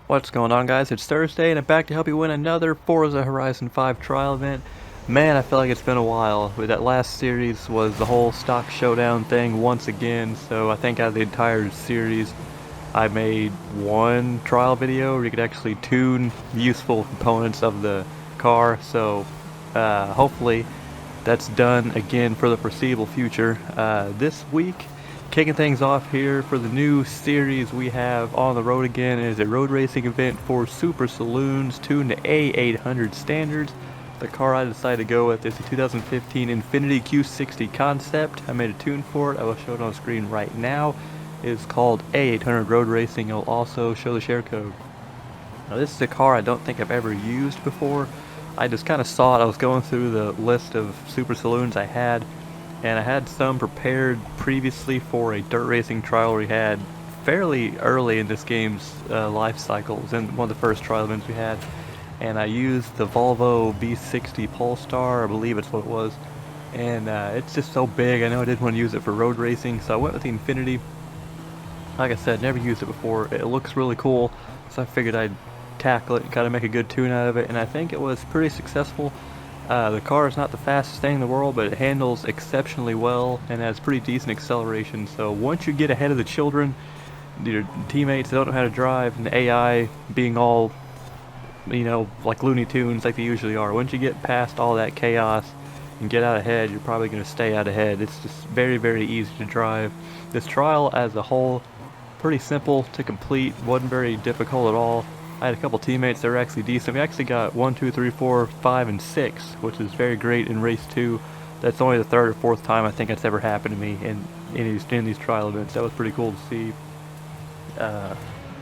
What's going on, guys? It's Thursday and I'm back to help you win another Forza Horizon 5 trial event. Man, I feel like it's been a while. That last series was the whole stock showdown thing once again, so I think out of the entire series I made one trial video where you could actually tune useful components of the car, so hopefully that's done again for the foreseeable future. This week, kicking things off here for the new series we have on the road again is a road racing event for Super Saloons tuned to A800 standards. The car I decided to go with is the 2015 Infiniti Q60 Concept. I made a tune for it. I will show it on screen right now. It is called A800 Road Racing. I'll also show the share code. Now this is a car I don't think I've ever used before. I just kind of saw it. I was going through the list of Super Saloons I had, and I had some prepared previously for a dirt racing trial we had fairly early in this game's life cycle. It was in one of the first trial events we had, and I used the Volvo V60 Polestar, I believe it's what it was, and it's just so big. I know I didn't want to use it for road racing, so I went with the Infiniti. Like I said, never used it before. It looks really cool, so I figured I'd tackle it and kind of make a good tune out of it, and I think it was pretty successful. The car is not the fastest thing in the world, but it handles exceptionally well and has pretty decent acceleration. So once you get ahead of the children, your teammates that don't know how to drive, and the AI being all, like Looney Tunes like they usually are, once you get past all that chaos and get out ahead, you're probably going to stay out ahead. It's just very, very easy to drive. This trial as a whole, pretty simple to complete, wasn't very difficult at all. I had a couple teammates that were actually decent. We actually got 1, 2, 3, 4, 5, and 6, which is very great in race 2. That's only the third or fourth time I think that's ever happened to me in these trial events. That was pretty cool to see.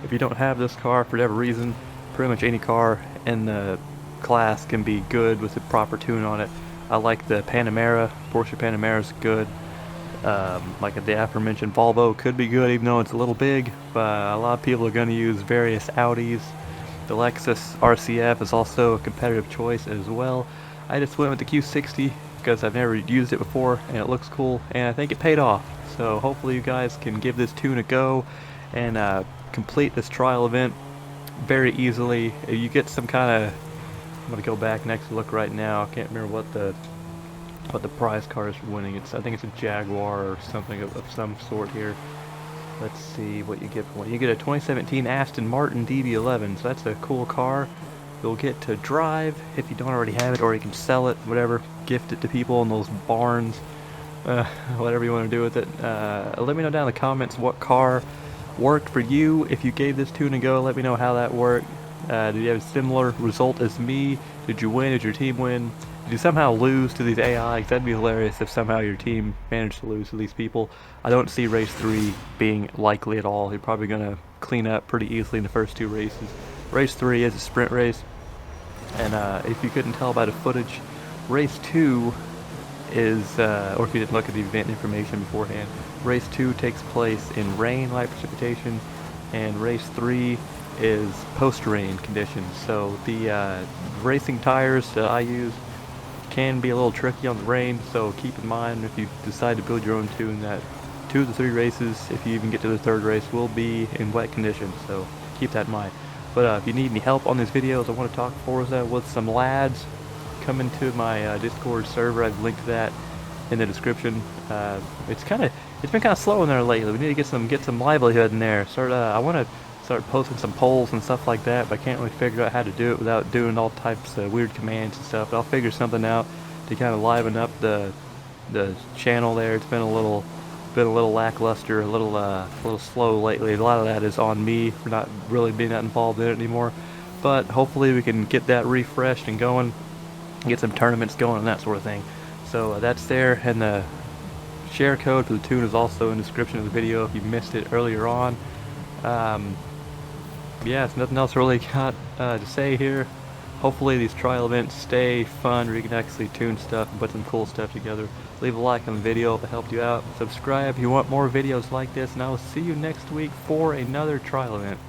If you don't have this car for whatever reason, pretty much any car in the class can be good with the proper tune on it. I like the Panamera. Porsche Panamera is good. Like the aforementioned Volvo could be good, even though it's a little big, but a lot of people are going to use various Audis. The Lexus RCF is also a competitive choice as well. I just went with the Q60 because I've never used it before and it looks cool, and I think it paid off. So hopefully you guys can give this tune a go and complete this trial event very easily. You get some kind of, I'm going to go back next and look right now. I can't remember what the prize car is for winning. I think it's a Jaguar or something of some sort here. Let's see what you get for one. You get a 2017 Aston Martin DB11, so that's a cool car. You'll get to drive if you don't already have it, or you can sell it, whatever, gift it to people in those barns, whatever you want to do with it. Let me know down in the comments what car worked for you. If you gave this tune a go, let me know how that worked. Did you have a similar result as me? Did you win? Did your team win? Did you somehow lose to these AI? That'd be hilarious if somehow your team managed to lose to these people. I don't see race 3 being likely at all. You're probably going to clean up pretty easily in the first 2 races. Race 3 is a sprint race, and if you couldn't tell by the footage, race 2 is, or if you didn't look at the event information beforehand, race 2 takes place in rain, light precipitation, and race 3 is post-rain conditions. So the racing tires that I use can be a little tricky on the rain, so keep in mind if you decide to build your own tune that 2 of the 3 races, if you even get to the 3rd race, will be in wet conditions, so keep that in mind. But if you need any help on these videos, I want to talk Forza with some lads, come into my Discord server. I've linked that in the description. It's been kind of slow in there lately. We need to get some livelihood in there. I want to start posting some polls and stuff like that, but I can't really figure out how to do it without doing all types of weird commands and stuff. But I'll figure something out to kind of liven up the channel there. It's been a little lackluster, a little slow lately. A lot of that is on me for not really being that involved in it anymore. But hopefully we can get that refreshed and going, get some tournaments going and that sort of thing. So that's there, and the share code for the tune is also in the description of the video if you missed it earlier on. Yeah, it's nothing else really got to say here. Hopefully these trial events stay fun, where you can actually tune stuff and put some cool stuff together. Leave a like on the video if it helped you out. Subscribe if you want more videos like this, and I will see you next week for another trial event.